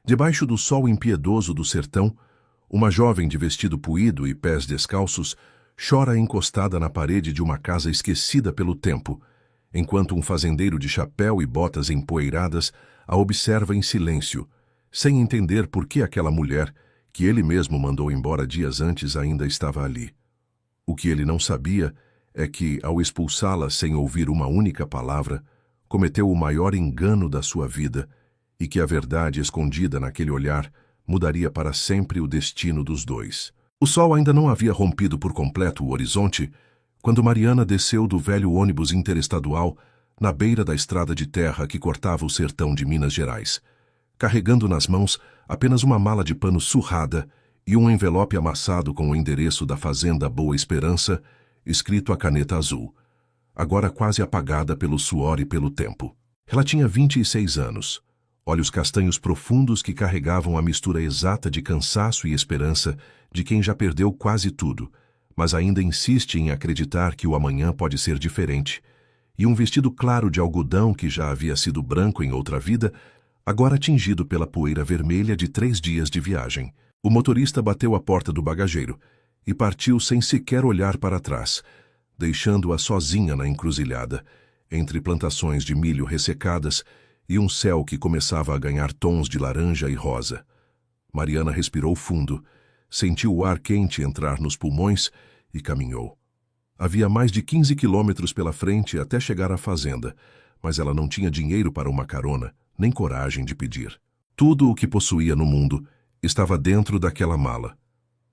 Debaixo do sol impiedoso do sertão, uma jovem de vestido puído e pés descalços chora encostada na parede de uma casa esquecida pelo tempo, enquanto um fazendeiro de chapéu e botas empoeiradas a observa em silêncio, sem entender por que aquela mulher, que ele mesmo mandou embora dias antes, ainda estava ali. O que ele não sabia é que, ao expulsá-la sem ouvir uma única palavra, cometeu o maior engano da sua vida e que a verdade escondida naquele olhar mudaria para sempre o destino dos dois. O sol ainda não havia rompido por completo o horizonte quando Mariana desceu do velho ônibus interestadual na beira da estrada de terra que cortava o sertão de Minas Gerais, carregando nas mãos apenas uma mala de pano surrada e um envelope amassado com o endereço da fazenda Boa Esperança, escrito a caneta azul, agora quase apagada pelo suor e pelo tempo. Ela tinha 26 anos, olhos castanhos profundos que carregavam a mistura exata de cansaço e esperança de quem já perdeu quase tudo, mas ainda insiste em acreditar que o amanhã pode ser diferente, e um vestido claro de algodão que já havia sido branco em outra vida, agora tingido pela poeira vermelha de 3 dias de viagem. O motorista bateu a porta do bagageiro e partiu sem sequer olhar para trás, deixando-a sozinha na encruzilhada, entre plantações de milho ressecadas e um céu que começava a ganhar tons de laranja e rosa. Mariana respirou fundo, sentiu o ar quente entrar nos pulmões e caminhou. Havia mais de 15 quilômetros pela frente até chegar à fazenda, mas ela não tinha dinheiro para uma carona, nem coragem de pedir. Tudo o que possuía no mundo estava dentro daquela mala.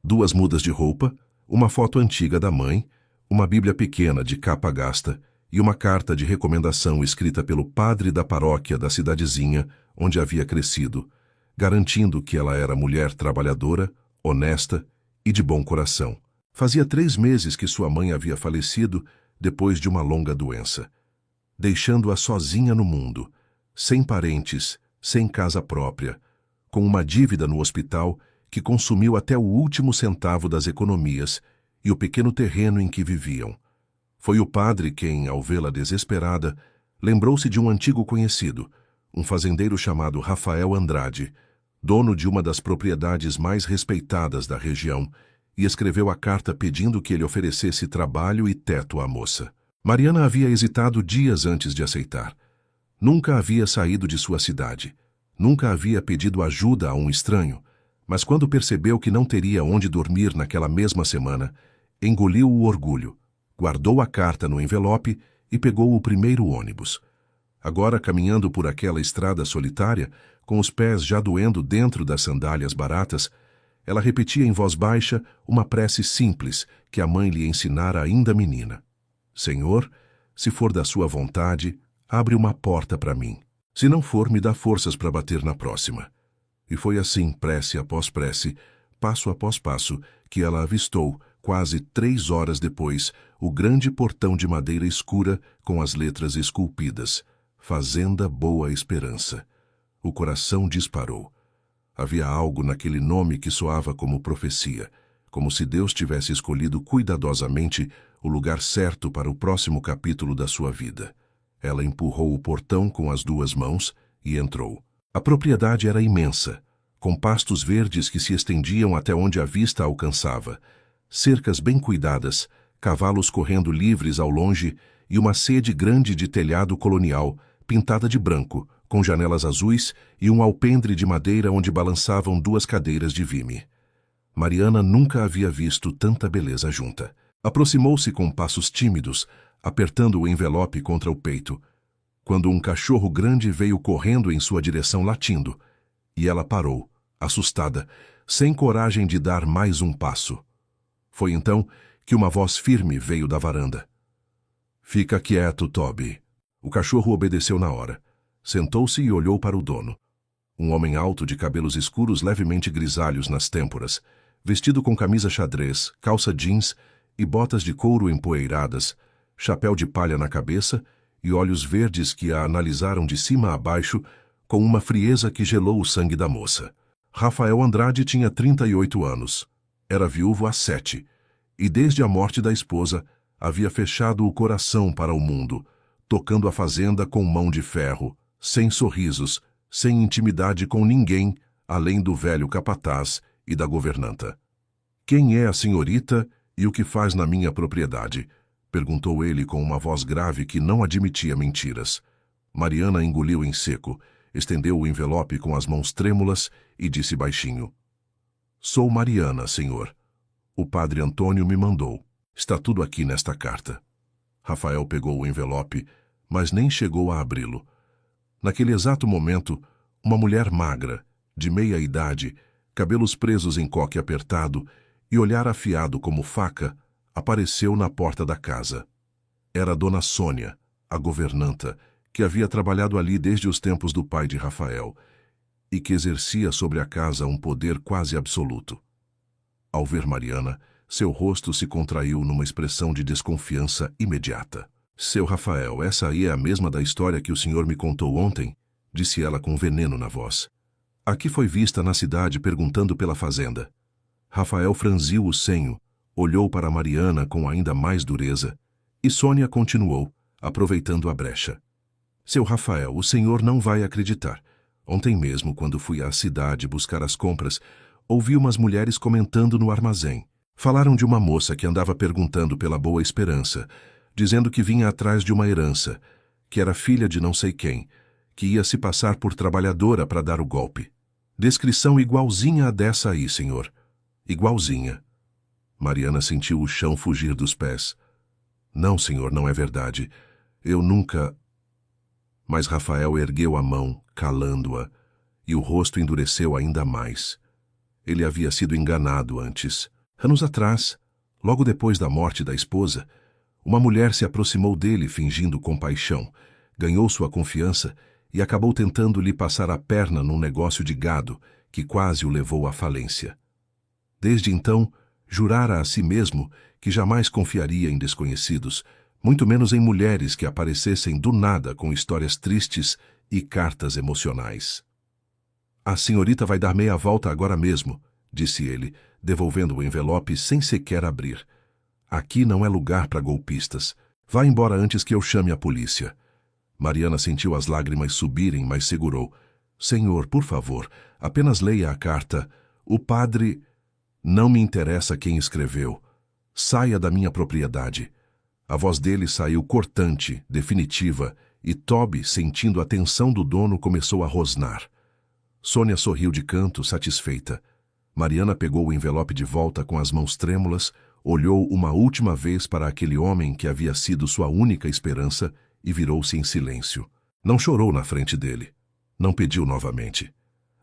2 mudas de roupa, uma foto antiga da mãe, uma bíblia pequena de capa gasta e uma carta de recomendação escrita pelo padre da paróquia da cidadezinha onde havia crescido, garantindo que ela era mulher trabalhadora, honesta e de bom coração. Fazia 3 meses que sua mãe havia falecido depois de uma longa doença, deixando-a sozinha no mundo, sem parentes, sem casa própria, com uma dívida no hospital que consumiu até o último centavo das economias e o pequeno terreno em que viviam. Foi o padre quem, ao vê-la desesperada, lembrou-se de um antigo conhecido, um fazendeiro chamado Rafael Andrade, dono de uma das propriedades mais respeitadas da região, e escreveu a carta pedindo que ele oferecesse trabalho e teto à moça. Mariana havia hesitado dias antes de aceitar. Nunca havia saído de sua cidade. Nunca havia pedido ajuda a um estranho, mas quando percebeu que não teria onde dormir naquela mesma semana, engoliu o orgulho, guardou a carta no envelope e pegou o primeiro ônibus. Agora, caminhando por aquela estrada solitária, com os pés já doendo dentro das sandálias baratas, ela repetia em voz baixa uma prece simples que a mãe lhe ensinara ainda menina. Senhor, se for da sua vontade, abre uma porta para mim. Se não for, me dá forças para bater na próxima. E foi assim, prece após prece, passo após passo, que ela avistou, quase 3 horas depois, o grande portão de madeira escura com as letras esculpidas. Fazenda Boa Esperança. O coração disparou. Havia algo naquele nome que soava como profecia, como se Deus tivesse escolhido cuidadosamente o lugar certo para o próximo capítulo da sua vida. Ela empurrou o portão com as 2 mãos e entrou. A propriedade era imensa, com pastos verdes que se estendiam até onde a vista alcançava, cercas bem cuidadas, cavalos correndo livres ao longe e uma sede grande de telhado colonial, pintada de branco, com janelas azuis e um alpendre de madeira onde balançavam 2 cadeiras de vime. Mariana nunca havia visto tanta beleza junta. Aproximou-se com passos tímidos, apertando o envelope contra o peito, quando um cachorro grande veio correndo em sua direção latindo, e ela parou, assustada, sem coragem de dar mais um passo. Foi então que uma voz firme veio da varanda. Fica quieto, Toby. O cachorro obedeceu na hora. Sentou-se e olhou para o dono. Um homem alto de cabelos escuros levemente grisalhos nas têmporas, vestido com camisa xadrez, calça jeans e botas de couro empoeiradas, chapéu de palha na cabeça e olhos verdes que a analisaram de cima a baixo com uma frieza que gelou o sangue da moça. Rafael Andrade tinha 38 anos. Era viúvo há 7, e desde a morte da esposa havia fechado o coração para o mundo, tocando a fazenda com mão de ferro, sem sorrisos, sem intimidade com ninguém, além do velho capataz e da governanta. "Quem é a senhorita e o que faz na minha propriedade?" perguntou ele com uma voz grave que não admitia mentiras. Mariana engoliu em seco, estendeu o envelope com as mãos trêmulas e disse baixinho: "Sou Mariana, senhor. O padre Antônio me mandou. Está tudo aqui nesta carta." Rafael pegou o envelope, mas nem chegou a abri-lo. Naquele exato momento, uma mulher magra, de meia idade, cabelos presos em coque apertado e olhar afiado como faca, apareceu na porta da casa. Era Dona Sônia, a governanta, que havia trabalhado ali desde os tempos do pai de Rafael e que exercia sobre a casa um poder quase absoluto. Ao ver Mariana, seu rosto se contraiu numa expressão de desconfiança imediata. "Seu Rafael, essa aí é a mesma da história que o senhor me contou ontem?" disse ela com veneno na voz. "Aqui foi vista na cidade perguntando pela fazenda." Rafael franziu o senho, olhou para Mariana com ainda mais dureza, e Sônia continuou, aproveitando a brecha. "Seu Rafael, o senhor não vai acreditar. Ontem mesmo, quando fui à cidade buscar as compras, ouvi umas mulheres comentando no armazém. Falaram de uma moça que andava perguntando pela Boa Esperança, dizendo que vinha atrás de uma herança, que era filha de não sei quem, que ia se passar por trabalhadora para dar o golpe. Descrição igualzinha a dessa aí, senhor. Igualzinha." Mariana sentiu o chão fugir dos pés. "Não, senhor, não é verdade. Eu nunca..." Mas Rafael ergueu a mão, calando-a, e o rosto endureceu ainda mais. Ele havia sido enganado antes. Anos atrás, logo depois da morte da esposa, uma mulher se aproximou dele fingindo compaixão, ganhou sua confiança e acabou tentando lhe passar a perna num negócio de gado que quase o levou à falência. Desde então, jurara a si mesmo que jamais confiaria em desconhecidos, muito menos em mulheres que aparecessem do nada com histórias tristes e cartas emocionais. "A senhorita vai dar meia volta agora mesmo", disse ele, devolvendo o envelope sem sequer abrir. "Aqui não é lugar para golpistas. Vá embora antes que eu chame a polícia." Mariana sentiu as lágrimas subirem, mas segurou. "Senhor, por favor, apenas leia a carta. O padre... Não me interessa quem escreveu. Saia da minha propriedade." A voz dele saiu cortante, definitiva, e Toby, sentindo a tensão do dono, começou a rosnar. Sônia sorriu de canto, satisfeita. Mariana pegou o envelope de volta com as mãos trêmulas, olhou uma última vez para aquele homem que havia sido sua única esperança e virou-se em silêncio. Não chorou na frente dele. Não pediu novamente.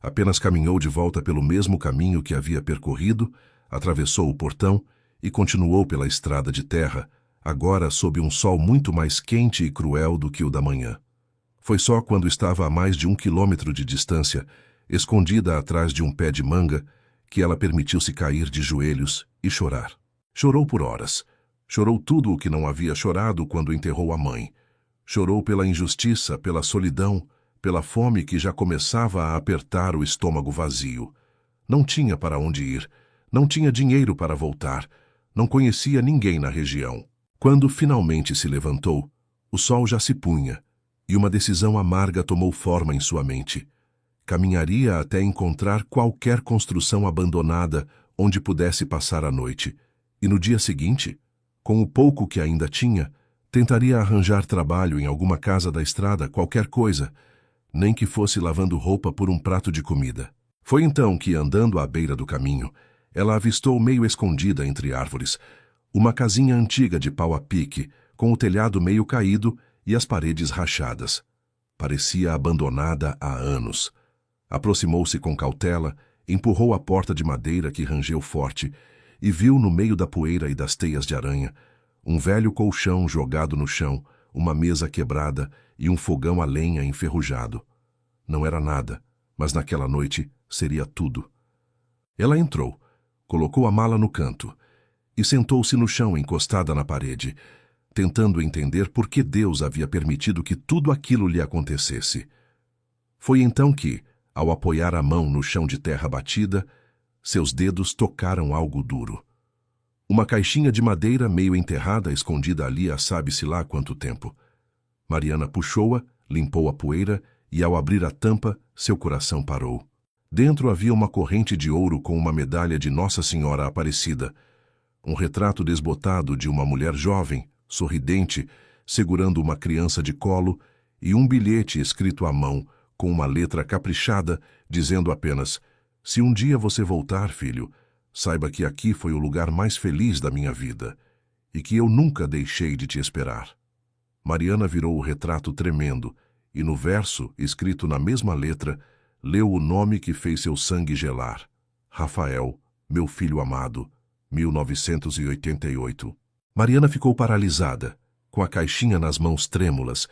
Apenas caminhou de volta pelo mesmo caminho que havia percorrido, atravessou o portão e continuou pela estrada de terra, agora sob um sol muito mais quente e cruel do que o da manhã. Foi só quando estava a mais de 1 quilômetro de distância, escondida atrás de um pé de manga, que ela permitiu-se cair de joelhos e chorar. Chorou por horas. Chorou tudo o que não havia chorado quando enterrou a mãe. Chorou pela injustiça, pela solidão, pela fome que já começava a apertar o estômago vazio. Não tinha para onde ir, não tinha dinheiro para voltar, não conhecia ninguém na região. Quando finalmente se levantou, o sol já se punha, e uma decisão amarga tomou forma em sua mente. Caminharia até encontrar qualquer construção abandonada onde pudesse passar a noite, e no dia seguinte, com o pouco que ainda tinha, tentaria arranjar trabalho em alguma casa da estrada, qualquer coisa, nem que fosse lavando roupa por um prato de comida. Foi então que, andando à beira do caminho, ela avistou meio escondida entre árvores, uma casinha antiga de pau a pique, com o telhado meio caído e as paredes rachadas. Parecia abandonada há anos. Aproximou-se com cautela, empurrou a porta de madeira que rangeu forte e viu no meio da poeira e das teias de aranha um velho colchão jogado no chão, uma mesa quebrada e um fogão a lenha enferrujado. Não era nada, mas naquela noite seria tudo. Ela entrou, colocou a mala no canto e sentou-se no chão encostada na parede, tentando entender por que Deus havia permitido que tudo aquilo lhe acontecesse. Foi então que, ao apoiar a mão no chão de terra batida, seus dedos tocaram algo duro. Uma caixinha de madeira meio enterrada, escondida ali há sabe-se lá quanto tempo. Mariana puxou-a, limpou a poeira e, ao abrir a tampa, seu coração parou. Dentro havia uma corrente de ouro com uma medalha de Nossa Senhora Aparecida, um retrato desbotado de uma mulher jovem, sorridente, segurando uma criança de colo, e um bilhete escrito à mão, com uma letra caprichada, dizendo apenas: "Se um dia você voltar, filho, saiba que aqui foi o lugar mais feliz da minha vida, e que eu nunca deixei de te esperar." Mariana virou o retrato tremendo, e no verso, escrito na mesma letra, leu o nome que fez seu sangue gelar: Rafael, meu filho amado, 1988. Mariana ficou paralisada, com a caixinha nas mãos trêmulas,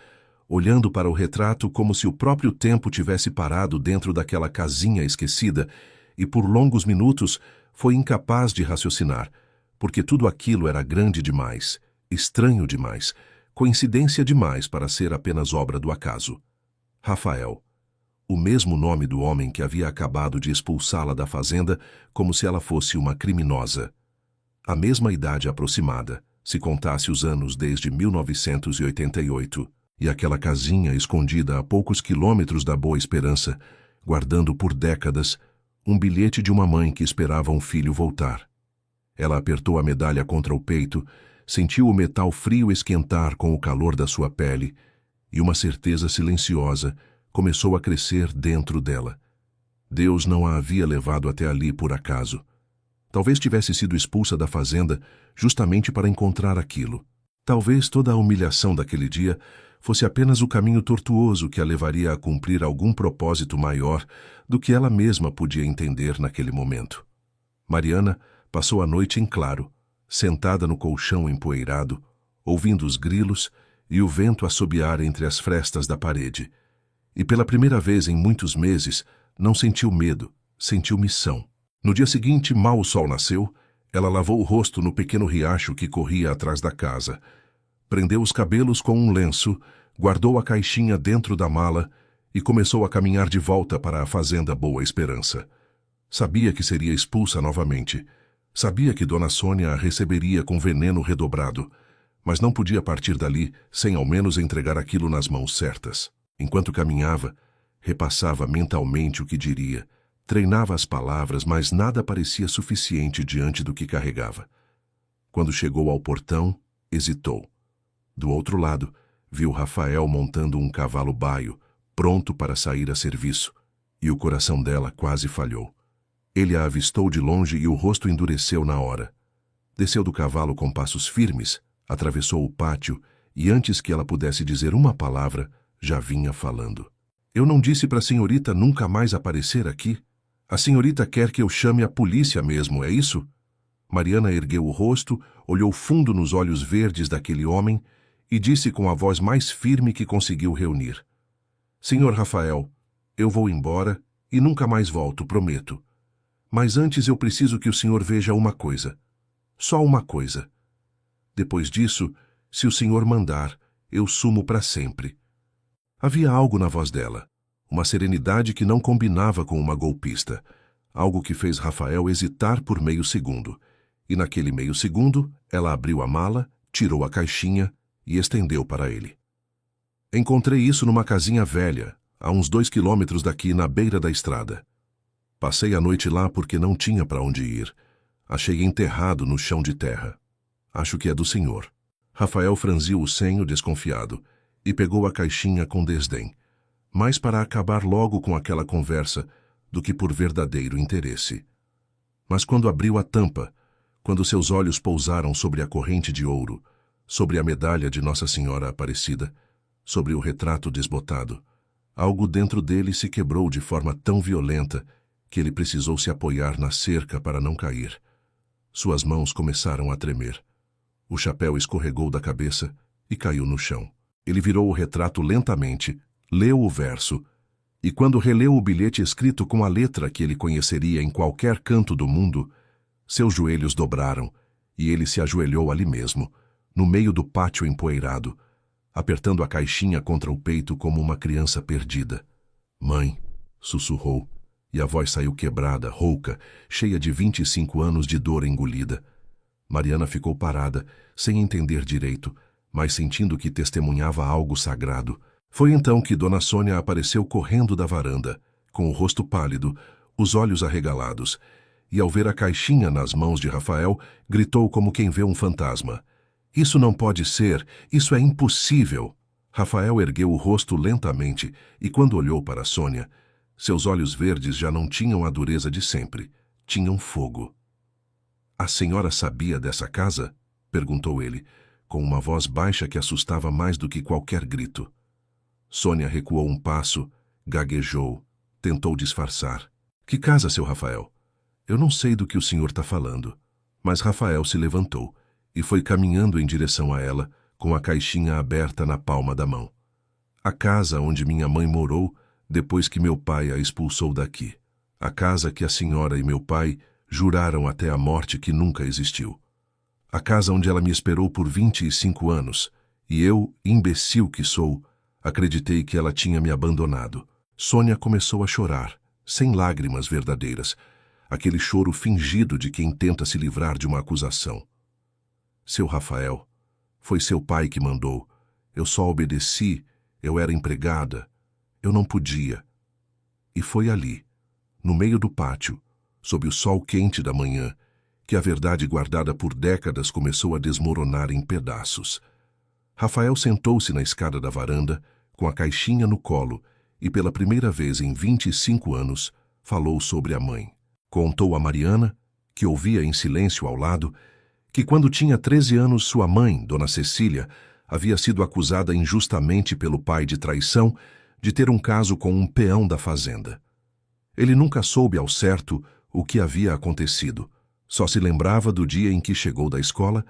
olhando para o retrato como se o próprio tempo tivesse parado dentro daquela casinha esquecida, e por longos minutos foi incapaz de raciocinar, porque tudo aquilo era grande demais, estranho demais, coincidência demais para ser apenas obra do acaso. Rafael, o mesmo nome do homem que havia acabado de expulsá-la da fazenda como se ela fosse uma criminosa. A mesma idade aproximada, se contasse os anos desde 1988, e aquela casinha escondida a poucos quilômetros da Boa Esperança, guardando por décadas um bilhete de uma mãe que esperava um filho voltar. Ela apertou a medalha contra o peito, sentiu o metal frio esquentar com o calor da sua pele, e uma certeza silenciosa começou a crescer dentro dela. Deus não a havia levado até ali por acaso. Talvez tivesse sido expulsa da fazenda justamente para encontrar aquilo. Talvez toda a humilhação daquele dia fosse apenas o caminho tortuoso que a levaria a cumprir algum propósito maior do que ela mesma podia entender naquele momento. Mariana passou a noite em claro, sentada no colchão empoeirado, ouvindo os grilos e o vento assobiar entre as frestas da parede. E pela primeira vez em muitos meses, não sentiu medo, sentiu missão. No dia seguinte, mal o sol nasceu, ela lavou o rosto no pequeno riacho que corria atrás da casa. Prendeu os cabelos com um lenço, guardou a caixinha dentro da mala e começou a caminhar de volta para a fazenda Boa Esperança. Sabia que seria expulsa novamente. Sabia que Dona Sônia a receberia com veneno redobrado, mas não podia partir dali sem ao menos entregar aquilo nas mãos certas. Enquanto caminhava, repassava mentalmente o que diria, treinava as palavras, mas nada parecia suficiente diante do que carregava. Quando chegou ao portão, hesitou. Do outro lado, viu Rafael montando um cavalo baio, pronto para sair a serviço, e o coração dela quase falhou. Ele a avistou de longe e o rosto endureceu na hora. Desceu do cavalo com passos firmes, atravessou o pátio e, antes que ela pudesse dizer uma palavra, já vinha falando. "Eu não disse para a senhorita nunca mais aparecer aqui? A senhorita quer que eu chame a polícia mesmo, é isso?" Mariana ergueu o rosto, olhou fundo nos olhos verdes daquele homem e disse com a voz mais firme que conseguiu reunir: "Senhor Rafael, eu vou embora e nunca mais volto, prometo. Mas antes eu preciso que o senhor veja uma coisa. Só uma coisa. Depois disso, se o senhor mandar, eu sumo para sempre." Havia algo na voz dela, uma serenidade que não combinava com uma golpista, algo que fez Rafael hesitar por meio segundo. E naquele meio segundo, ela abriu a mala, tirou a caixinha e estendeu para ele. "Encontrei isso numa casinha velha, a uns 2 quilômetros daqui, na beira da estrada. Passei a noite lá porque não tinha para onde ir. Achei enterrado no chão de terra. Acho que é do senhor." Rafael franziu o senho desconfiado e pegou a caixinha com desdém, mais para acabar logo com aquela conversa do que por verdadeiro interesse. Mas quando abriu a tampa, quando seus olhos pousaram sobre a corrente de ouro, sobre a medalha de Nossa Senhora Aparecida, sobre o retrato desbotado, algo dentro dele se quebrou de forma tão violenta que ele precisou se apoiar na cerca para não cair. Suas mãos começaram a tremer. O chapéu escorregou da cabeça e caiu no chão. Ele virou o retrato lentamente, leu o verso, e quando releu o bilhete escrito com a letra que ele conheceria em qualquer canto do mundo, seus joelhos dobraram e ele se ajoelhou ali mesmo, no meio do pátio empoeirado, apertando a caixinha contra o peito como uma criança perdida. "Mãe", sussurrou, e a voz saiu quebrada, rouca, cheia de 25 anos de dor engolida. Mariana ficou parada, sem entender direito, mas sentindo que testemunhava algo sagrado. Foi então que Dona Sônia apareceu correndo da varanda, com o rosto pálido, os olhos arregalados, e ao ver a caixinha nas mãos de Rafael, gritou como quem vê um fantasma. Isso não pode ser, isso é impossível. Rafael ergueu o rosto lentamente e quando olhou para Sônia, seus olhos verdes já não tinham a dureza de sempre, tinham fogo. A senhora sabia dessa casa? Perguntou ele, com uma voz baixa que assustava mais do que qualquer grito. Sônia recuou um passo, gaguejou, tentou disfarçar. Que casa, seu Rafael? Eu não sei do que o senhor está falando. Mas Rafael se levantou e foi caminhando em direção a ela, com a caixinha aberta na palma da mão. A casa onde minha mãe morou depois que meu pai a expulsou daqui. A casa que a senhora e meu pai juraram até a morte que nunca existiu. A casa onde ela me esperou por 25 anos, e eu, imbecil que sou, acreditei que ela tinha me abandonado. Sônia começou a chorar, sem lágrimas verdadeiras, aquele choro fingido de quem tenta se livrar de uma acusação. Seu Rafael, foi seu pai que mandou. Eu só obedeci, eu era empregada. Eu não podia. E foi ali, no meio do pátio, sob o sol quente da manhã, que a verdade guardada por décadas começou a desmoronar em pedaços. Rafael sentou-se na escada da varanda, com a caixinha no colo, e pela primeira vez em 25 anos, falou sobre a mãe. Contou a Mariana, que ouvia em silêncio ao lado, que quando tinha 13 anos sua mãe, Dona Cecília, havia sido acusada injustamente pelo pai de traição de ter um caso com um peão da fazenda. Ele nunca soube ao certo o que havia acontecido, só se lembrava do dia em que chegou da escola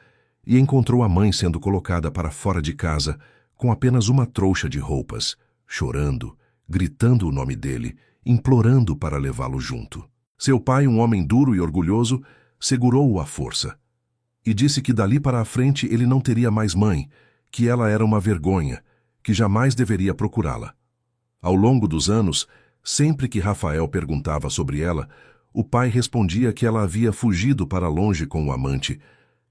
e encontrou a mãe sendo colocada para fora de casa com apenas uma trouxa de roupas, chorando, gritando o nome dele, implorando para levá-lo junto. Seu pai, um homem duro e orgulhoso, segurou-o à força e disse que dali para a frente ele não teria mais mãe, que ela era uma vergonha, que jamais deveria procurá-la. Ao longo dos anos, sempre que Rafael perguntava sobre ela, o pai respondia que ela havia fugido para longe com o amante,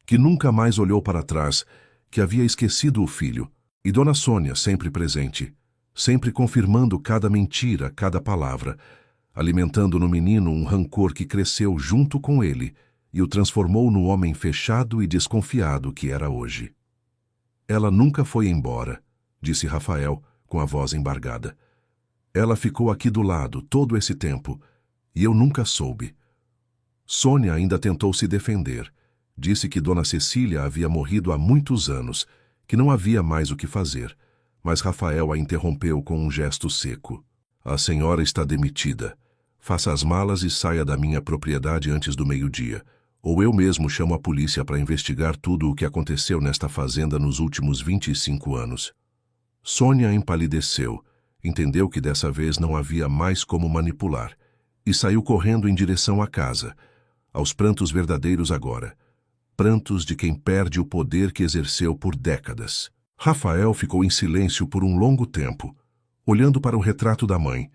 que nunca mais olhou para trás, que havia esquecido o filho, e Dona Sônia sempre presente, sempre confirmando cada mentira, cada palavra, alimentando no menino um rancor que cresceu junto com ele e o transformou no homem fechado e desconfiado que era hoje. Ela nunca foi embora, disse Rafael, com a voz embargada. Ela ficou aqui do lado todo esse tempo, e eu nunca soube. Sônia ainda tentou se defender. Disse que Dona Cecília havia morrido há muitos anos, que não havia mais o que fazer, mas Rafael a interrompeu com um gesto seco. A senhora está demitida. Faça as malas e saia da minha propriedade antes do meio-dia, ou eu mesmo chamo a polícia para investigar tudo o que aconteceu nesta fazenda nos últimos 25 anos. Sônia empalideceu, entendeu que dessa vez não havia mais como manipular, e saiu correndo em direção à casa, aos prantos verdadeiros agora, prantos de quem perde o poder que exerceu por décadas. Rafael ficou em silêncio por um longo tempo, olhando para o retrato da mãe,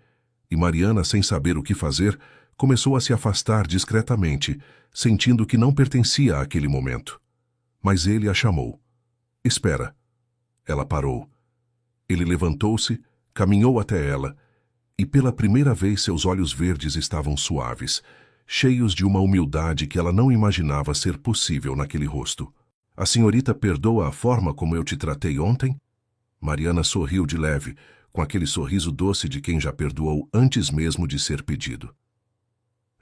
e Mariana, sem saber o que fazer, começou a se afastar discretamente, sentindo que não pertencia àquele momento. Mas ele a chamou. Espera. Ela parou. Ele levantou-se, caminhou até ela, e pela primeira vez seus olhos verdes estavam suaves, cheios de uma humildade que ela não imaginava ser possível naquele rosto. A senhorita perdoa a forma como eu te tratei ontem? Mariana sorriu de leve, com aquele sorriso doce de quem já perdoou antes mesmo de ser pedido.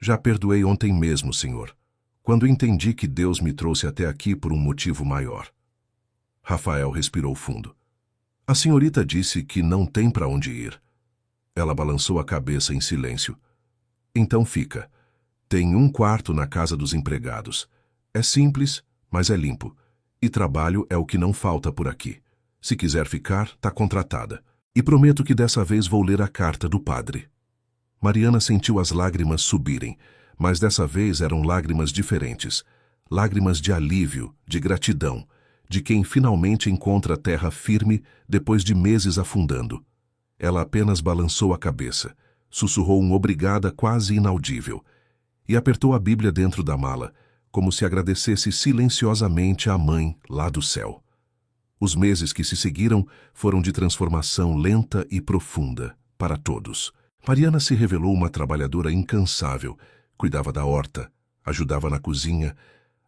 Já perdoei ontem mesmo, senhor, quando entendi que Deus me trouxe até aqui por um motivo maior. Rafael respirou fundo. A senhorita disse que não tem para onde ir. Ela balançou a cabeça em silêncio. Então fica. Tem um quarto na casa dos empregados. É simples, mas é limpo. E trabalho é o que não falta por aqui. Se quiser ficar, tá contratada. E prometo que dessa vez vou ler a carta do padre. Mariana sentiu as lágrimas subirem, mas dessa vez eram lágrimas diferentes. Lágrimas de alívio, de gratidão, de quem finalmente encontra terra firme depois de meses afundando. Ela apenas balançou a cabeça, sussurrou um obrigada quase inaudível e apertou a Bíblia dentro da mala, como se agradecesse silenciosamente à mãe lá do céu. Os meses que se seguiram foram de transformação lenta e profunda para todos. Mariana se revelou uma trabalhadora incansável, cuidava da horta, ajudava na cozinha,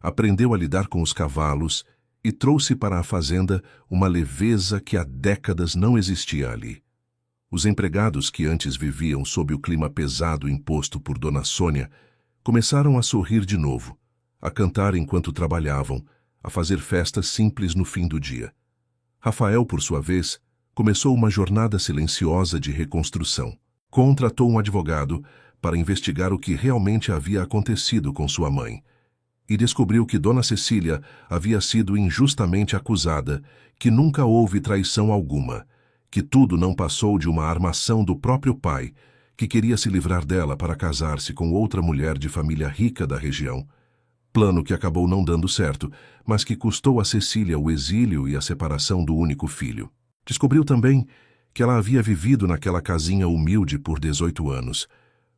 aprendeu a lidar com os cavalos e trouxe para a fazenda uma leveza que há décadas não existia ali. Os empregados que antes viviam sob o clima pesado imposto por Dona Sônia começaram a sorrir de novo, a cantar enquanto trabalhavam, a fazer festas simples no fim do dia. Rafael, por sua vez, começou uma jornada silenciosa de reconstrução. Contratou um advogado para investigar o que realmente havia acontecido com sua mãe e descobriu que Dona Cecília havia sido injustamente acusada, que nunca houve traição alguma, que tudo não passou de uma armação do próprio pai, que queria se livrar dela para casar-se com outra mulher de família rica da região. Plano que acabou não dando certo, mas que custou a Cecília o exílio e a separação do único filho. Descobriu também que ela havia vivido naquela casinha humilde por 18 anos,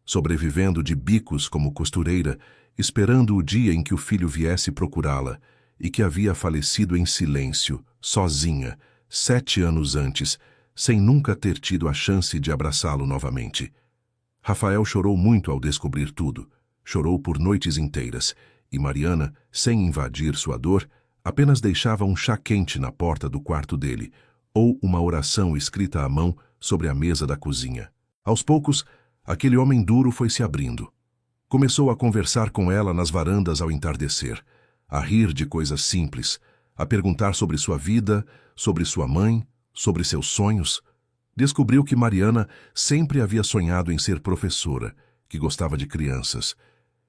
sobrevivendo de bicos como costureira, esperando o dia em que o filho viesse procurá-la, e que havia falecido em silêncio, sozinha, 7 anos antes, sem nunca ter tido a chance de abraçá-lo novamente. Rafael chorou muito ao descobrir tudo, chorou por noites inteiras, e Mariana, sem invadir sua dor, apenas deixava um chá quente na porta do quarto dele, ou uma oração escrita à mão sobre a mesa da cozinha. Aos poucos, aquele homem duro foi se abrindo. Começou a conversar com ela nas varandas ao entardecer, a rir de coisas simples, a perguntar sobre sua vida, sobre sua mãe, sobre seus sonhos. Descobriu que Mariana sempre havia sonhado em ser professora, que gostava de crianças,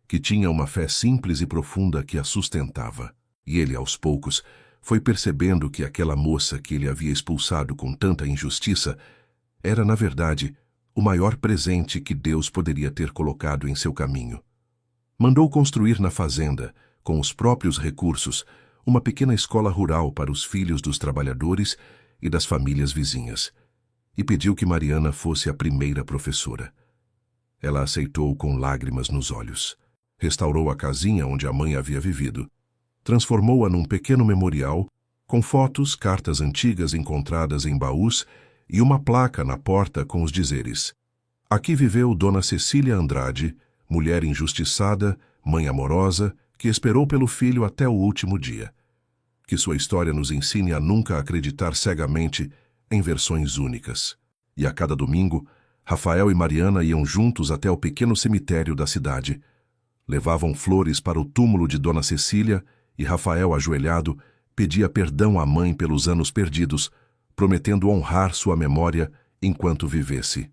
que tinha uma fé simples e profunda que a sustentava. E ele, aos poucos, foi percebendo que aquela moça que ele havia expulsado com tanta injustiça era, na verdade, o maior presente que Deus poderia ter colocado em seu caminho. Mandou construir na fazenda, com os próprios recursos, uma pequena escola rural para os filhos dos trabalhadores e das famílias vizinhas, e pediu que Mariana fosse a primeira professora. Ela aceitou com lágrimas nos olhos. Restaurou a casinha onde a mãe havia vivido. Transformou-a num pequeno memorial, com fotos, cartas antigas encontradas em baús e uma placa na porta com os dizeres: aqui viveu Dona Cecília Andrade, mulher injustiçada, mãe amorosa, que esperou pelo filho até o último dia. Que sua história nos ensine a nunca acreditar cegamente em versões únicas. E a cada domingo, Rafael e Mariana iam juntos até o pequeno cemitério da cidade. Levavam flores para o túmulo de Dona Cecília e Rafael, ajoelhado, pedia perdão à mãe pelos anos perdidos, prometendo honrar sua memória enquanto vivesse.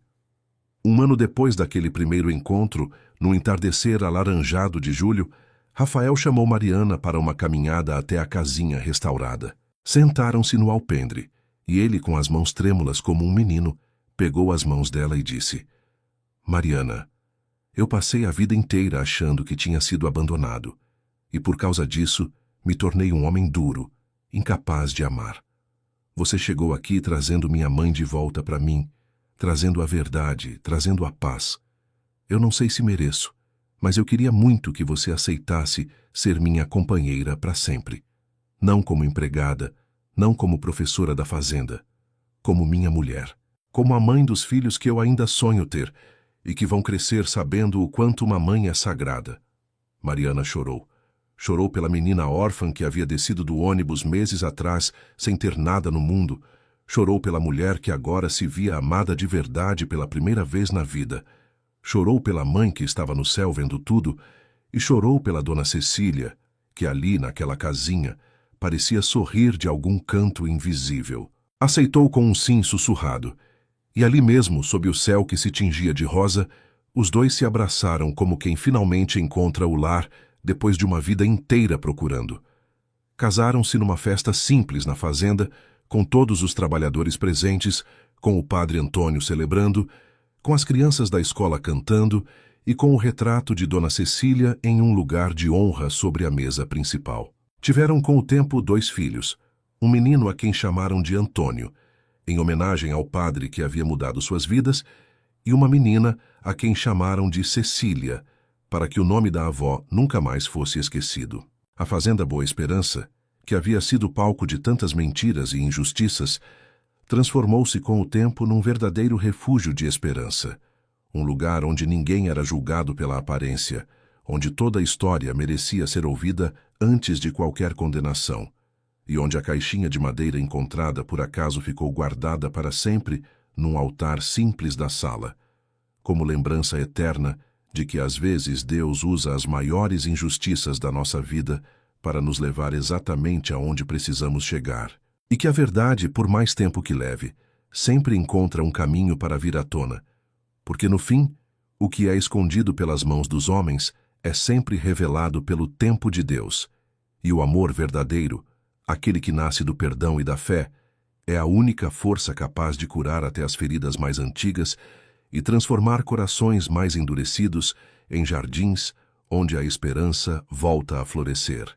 1 ano depois daquele primeiro encontro, no entardecer alaranjado de julho, Rafael chamou Mariana para uma caminhada até a casinha restaurada. Sentaram-se no alpendre, e ele, com as mãos trêmulas como um menino, pegou as mãos dela e disse: Mariana, eu passei a vida inteira achando que tinha sido abandonado, e por causa disso me tornei um homem duro, incapaz de amar. Você chegou aqui trazendo minha mãe de volta para mim, trazendo a verdade, trazendo a paz. Eu não sei se mereço, mas eu queria muito que você aceitasse ser minha companheira para sempre. Não como empregada, não como professora da fazenda, como minha mulher, como a mãe dos filhos que eu ainda sonho ter e que vão crescer sabendo o quanto uma mãe é sagrada. Mariana chorou. Chorou pela menina órfã que havia descido do ônibus meses atrás sem ter nada no mundo. Chorou pela mulher que agora se via amada de verdade pela primeira vez na vida. Chorou pela mãe que estava no céu vendo tudo e chorou pela Dona Cecília, que ali naquela casinha parecia sorrir de algum canto invisível. Aceitou com um sim sussurrado, e ali mesmo, sob o céu que se tingia de rosa, os dois se abraçaram como quem finalmente encontra o lar depois de uma vida inteira procurando. Casaram-se numa festa simples na fazenda, com todos os trabalhadores presentes, com o padre Antônio celebrando, com as crianças da escola cantando e com o retrato de Dona Cecília em um lugar de honra sobre a mesa principal. Tiveram com o tempo 2 filhos, um menino a quem chamaram de Antônio, em homenagem ao padre que havia mudado suas vidas, e uma menina a quem chamaram de Cecília, para que o nome da avó nunca mais fosse esquecido. A Fazenda Boa Esperança, que havia sido palco de tantas mentiras e injustiças, transformou-se com o tempo num verdadeiro refúgio de esperança, um lugar onde ninguém era julgado pela aparência, onde toda a história merecia ser ouvida antes de qualquer condenação, e onde a caixinha de madeira encontrada por acaso ficou guardada para sempre num altar simples da sala, como lembrança eterna de que às vezes Deus usa as maiores injustiças da nossa vida para nos levar exatamente aonde precisamos chegar, e que a verdade, por mais tempo que leve, sempre encontra um caminho para vir à tona, porque no fim, o que é escondido pelas mãos dos homens é sempre revelado pelo tempo de Deus, e o amor verdadeiro, aquele que nasce do perdão e da fé, é a única força capaz de curar até as feridas mais antigas e transformar corações mais endurecidos em jardins onde a esperança volta a florescer.